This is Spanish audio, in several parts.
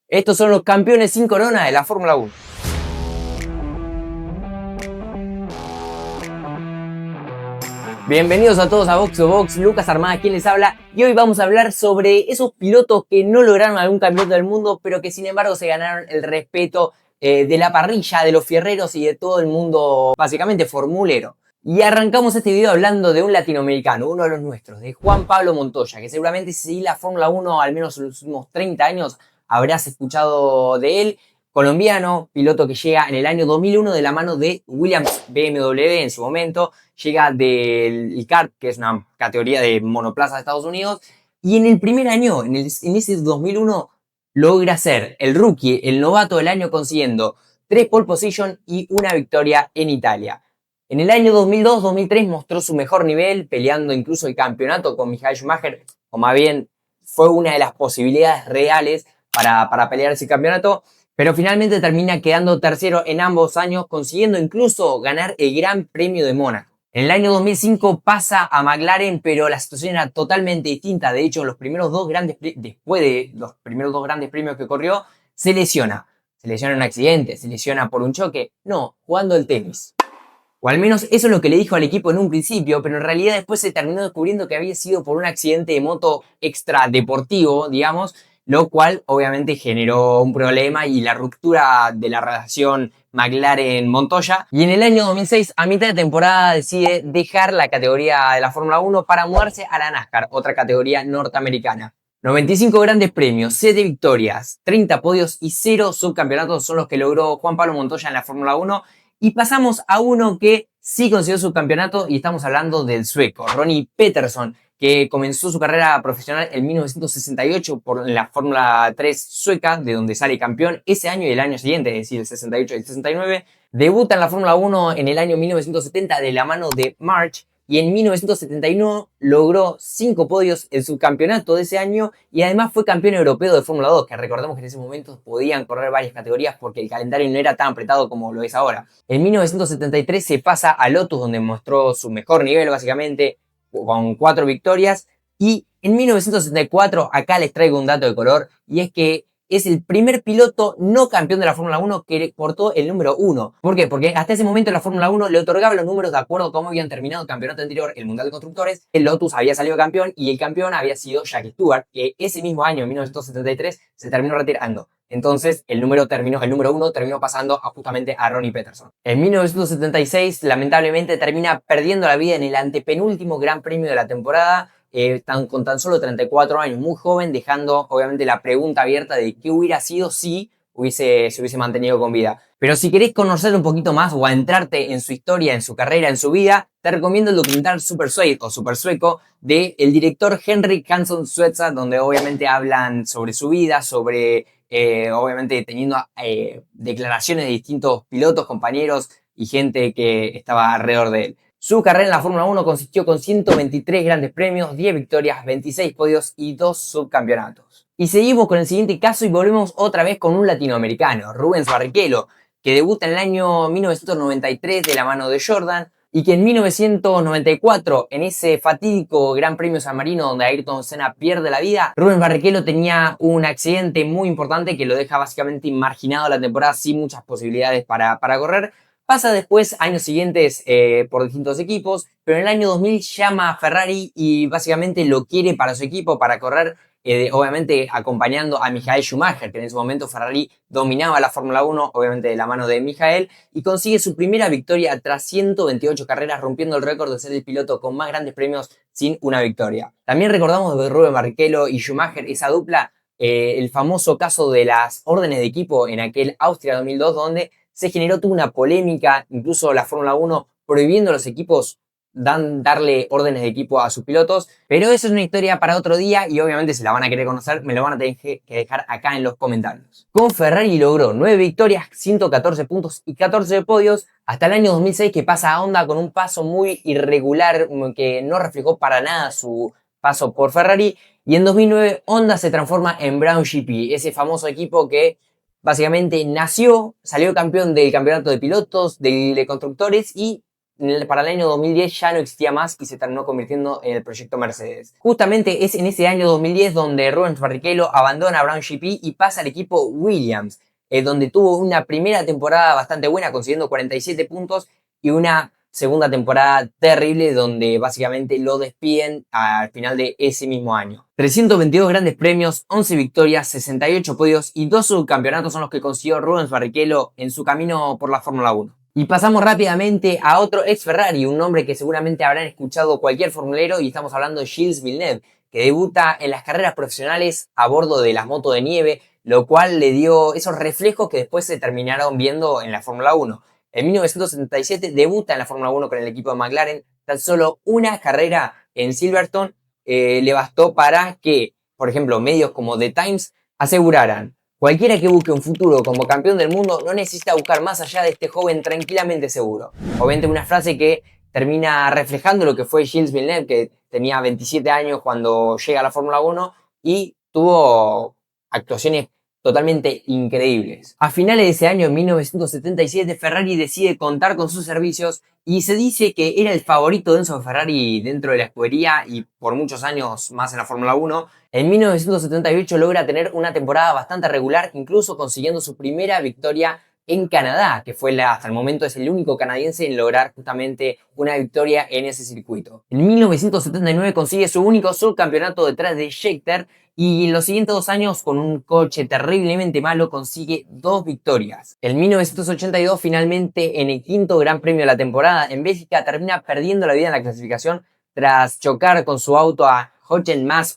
Estos son los campeones sin corona de la Fórmula 1. Bienvenidos a todos a Box to Box, Lucas Armada quien les habla, y hoy vamos a hablar sobre esos pilotos que no lograron algún campeonato del mundo, pero que sin embargo se ganaron el respeto de la parrilla, de los fierreros y de todo el mundo básicamente formulero. Y arrancamos este video hablando de un latinoamericano, uno de los nuestros, de Juan Pablo Montoya, que seguramente si seguís la Fórmula 1 al menos en los últimos 30 años habrás escuchado de él. Colombiano, piloto que llega en el año 2001 de la mano de Williams BMW en su momento, llega del kart, que es una categoría de monoplaza de Estados Unidos, y en el primer año, en ese 2001, logra ser el rookie, el novato del año, consiguiendo 3 pole position y una victoria en Italia. En el año 2002-2003 mostró su mejor nivel, peleando incluso el campeonato con Michael Schumacher, o más bien fue una de las posibilidades reales para pelear ese campeonato, pero finalmente termina quedando tercero en ambos años, consiguiendo incluso ganar el Gran Premio de Mónaco. En el año 2005 pasa a McLaren, pero la situación era totalmente distinta. De hecho, después de los primeros dos grandes premios que corrió, se lesiona. Se lesiona en un accidente, se lesiona por un choque. No, jugando el tenis. O al menos eso es lo que le dijo al equipo en un principio, pero en realidad después se terminó descubriendo que había sido por un accidente de moto extra deportivo, digamos, lo cual obviamente generó un problema y la ruptura de la relación McLaren-Montoya. Y en el año 2006, a mitad de temporada, decide dejar la categoría de la Fórmula 1 para mudarse a la NASCAR, otra categoría norteamericana. 95 grandes premios, 7 victorias, 30 podios y 0 subcampeonatos son los que logró Juan Pablo Montoya en la Fórmula 1. Y pasamos a uno que sí consiguió su campeonato y estamos hablando del sueco, Ronnie Peterson, que comenzó su carrera profesional en 1968 por la Fórmula 3 sueca, de donde sale campeón ese año y el año siguiente, es decir, el 68 y el 69. Debuta en la Fórmula 1 en el año 1970 de la mano de March, y en 1971 logró 5 podios en su campeonato de ese año y además fue campeón europeo de Fórmula 2, que recordemos que en ese momento podían correr varias categorías porque el calendario no era tan apretado como lo es ahora. En 1973 se pasa a Lotus, donde mostró su mejor nivel básicamente, con 4 victorias, y en 1974 acá les traigo un dato de color, y es que es el primer piloto no campeón de la Fórmula 1 que portó el número 1. ¿Por qué? Porque hasta ese momento la Fórmula 1 le otorgaba los números de acuerdo a cómo habían terminado el campeonato anterior, el Mundial de Constructores. El Lotus había salido campeón y el campeón había sido Jackie Stewart, que ese mismo año, en 1973, se terminó retirando. Entonces el número 1 terminó pasando justamente a Ronnie Peterson. En 1976, lamentablemente, termina perdiendo la vida en el antepenúltimo Gran Premio de la temporada, con tan solo 34 años, muy joven, dejando obviamente la pregunta abierta de qué hubiera sido si se hubiese mantenido con vida. Pero si querés conocer un poquito más o adentrarte en su historia, en su carrera, en su vida, te recomiendo el documental Super Suede o Super Sueco del director Henrik Hansson Suetza, donde obviamente hablan sobre su vida, sobre obviamente teniendo declaraciones de distintos pilotos, compañeros y gente que estaba alrededor de él. Su carrera en la Fórmula 1 consistió con 123 grandes premios, 10 victorias, 26 podios y 2 subcampeonatos. Y seguimos con el siguiente caso y volvemos otra vez con un latinoamericano, Rubens Barrichello, que debuta en el año 1993 de la mano de Jordan, y que en 1994, en ese fatídico Gran Premio San Marino donde Ayrton Senna pierde la vida, Rubens Barrichello tenía un accidente muy importante que lo deja básicamente marginado la temporada, sin muchas posibilidades para correr. Pasa después, años siguientes, por distintos equipos, pero en el año 2000 llama a Ferrari y básicamente lo quiere para su equipo, para correr, obviamente acompañando a Michael Schumacher, que en ese momento Ferrari dominaba la Fórmula 1, obviamente de la mano de Michael, y consigue su primera victoria tras 128 carreras, rompiendo el récord de ser el piloto con más grandes premios sin una victoria. También recordamos de Rubens Barrichello y Schumacher, esa dupla, el famoso caso de las órdenes de equipo en aquel Austria 2002, donde se generó toda una polémica, incluso la Fórmula 1 prohibiendo a los equipos darle órdenes de equipo a sus pilotos, pero eso es una historia para otro día y obviamente si la van a querer conocer me lo van a tener que dejar acá en los comentarios. Con Ferrari logró 9 victorias, 114 puntos y 14 podios hasta el año 2006, que pasa a Honda con un paso muy irregular que no reflejó para nada su paso por Ferrari, y en 2009 Honda se transforma en Brown GP, ese famoso equipo que básicamente salió campeón del campeonato de pilotos, de constructores y para el año 2010 ya no existía más y se terminó convirtiendo en el proyecto Mercedes. Justamente es en ese año 2010 donde Rubens Barrichello abandona Brown GP y pasa al equipo Williams, donde tuvo una primera temporada bastante buena, consiguiendo 47 puntos, y una segunda temporada terrible donde básicamente lo despiden al final de ese mismo año. 322 grandes premios, 11 victorias, 68 podios y 2 subcampeonatos son los que consiguió Rubens Barrichello en su camino por la Fórmula 1. Y pasamos rápidamente a otro ex Ferrari, un nombre que seguramente habrán escuchado cualquier formulero, y estamos hablando de Gilles Villeneuve, que debuta en las carreras profesionales a bordo de las motos de nieve, lo cual le dio esos reflejos que después se terminaron viendo en la Fórmula 1. En 1977 debuta en la Fórmula 1 con el equipo de McLaren. Tan solo una carrera en Silverstone le bastó para que, por ejemplo, medios como The Times aseguraran: cualquiera que busque un futuro como campeón del mundo no necesita buscar más allá de este joven tranquilamente seguro. Obviamente una frase que termina reflejando lo que fue Gilles Villeneuve, que tenía 27 años cuando llega a la Fórmula 1 y tuvo actuaciones totalmente increíbles. A finales de ese año, en 1977, Ferrari decide contar con sus servicios y se dice que era el favorito de Enzo Ferrari dentro de la escudería y por muchos años más en la Fórmula 1. En 1978 logra tener una temporada bastante regular, incluso consiguiendo su primera victoria en Canadá, que fue hasta el momento es el único canadiense en lograr justamente una victoria en ese circuito. En 1979 consigue su único subcampeonato detrás de Scheckter, y en los siguientes 2 años, con un coche terriblemente malo, consigue 2 victorias. En 1982, finalmente, en el quinto Gran Premio de la temporada en Bélgica, termina perdiendo la vida en la clasificación tras chocar con su auto a Hockenmaas,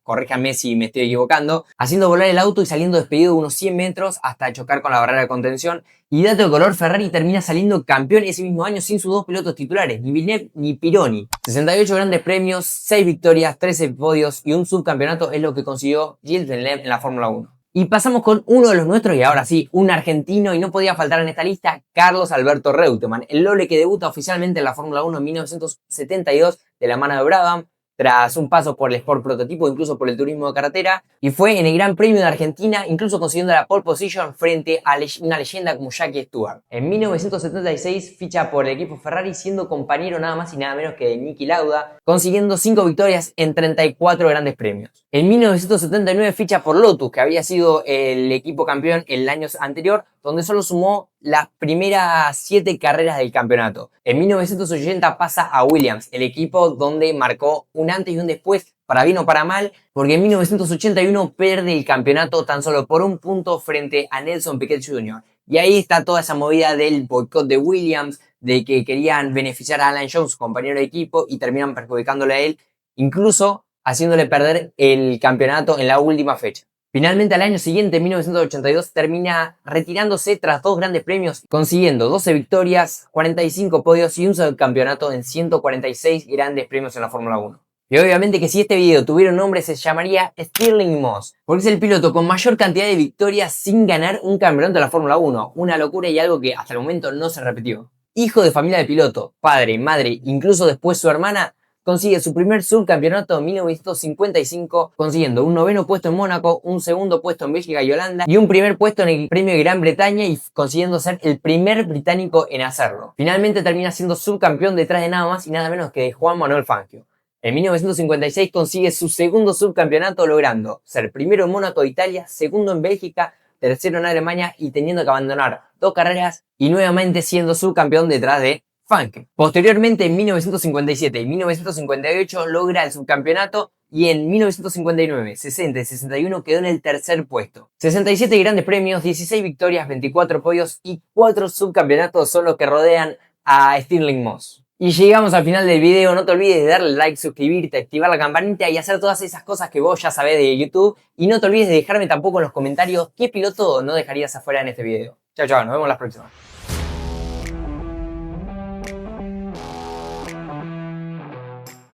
corríjanme si me estoy equivocando, haciendo volar el auto y saliendo despedido unos 100 metros hasta chocar con la barrera de contención. Y dato de color, Ferrari termina saliendo campeón ese mismo año sin sus 2 pilotos titulares, ni Villeneuve ni Pironi. 68 grandes premios, 6 victorias, 13 podios y un subcampeonato es lo que consiguió Gilles Villeneuve en la Fórmula 1. Y pasamos con uno de los nuestros, y ahora sí, un argentino, y no podía faltar en esta lista, Carlos Alberto Reutemann, el Lole que debuta oficialmente en la Fórmula 1 en 1972 de la mano de Brabham, tras un paso por el Sport Prototipo, incluso por el turismo de carretera, y fue en el Gran Premio de Argentina, incluso consiguiendo la pole position frente a una leyenda como Jackie Stewart. En 1976 ficha por el equipo Ferrari, siendo compañero nada más y nada menos que de Niki Lauda, consiguiendo 5 victorias en 34 grandes premios. En 1979 ficha por Lotus, que había sido el equipo campeón el año anterior, donde solo sumó las primeras 7 carreras del campeonato. En 1980 pasa a Williams, el equipo donde marcó un antes y un después, para bien o para mal, porque en 1981 pierde el campeonato tan solo por un punto frente a Nelson Piquet Jr. Y ahí está toda esa movida del boicot de Williams, de que querían beneficiar a Alan Jones, su compañero de equipo, y terminan perjudicándole a él, incluso haciéndole perder el campeonato en la última fecha. Finalmente, al año siguiente, en 1982, termina retirándose tras 2 grandes premios, consiguiendo 12 victorias, 45 podios y un subcampeonato en 146 grandes premios en la Fórmula 1. Y obviamente que si este video tuviera un nombre se llamaría Stirling Moss, porque es el piloto con mayor cantidad de victorias sin ganar un campeonato de la Fórmula 1. Una locura y algo que hasta el momento no se repitió. Hijo de familia de piloto, padre, madre, incluso después su hermana, consigue su primer subcampeonato en 1955, consiguiendo un 9º puesto en Mónaco, un 2º puesto en Bélgica y Holanda y un primer puesto en el Premio de Gran Bretaña, y consiguiendo ser el primer británico en hacerlo. Finalmente termina siendo subcampeón detrás de nada más y nada menos que de Juan Manuel Fangio. En 1956 consigue su segundo subcampeonato, logrando ser primero en Mónaco de Italia, segundo en Bélgica, tercero en Alemania y teniendo que abandonar 2 carreras y nuevamente siendo subcampeón detrás de Fangio. Posteriormente, en 1957 y 1958 logra el subcampeonato y en 1959, 60 y 61 quedó en el tercer puesto. 67 grandes premios, 16 victorias, 24 podios y 4 subcampeonatos son los que rodean a Stirling Moss. Y llegamos al final del video. No te olvides de darle like, suscribirte, activar la campanita y hacer todas esas cosas que vos ya sabés de YouTube. Y no te olvides de dejarme tampoco en los comentarios qué piloto no dejarías afuera en este video. Chao, chao, nos vemos la próxima.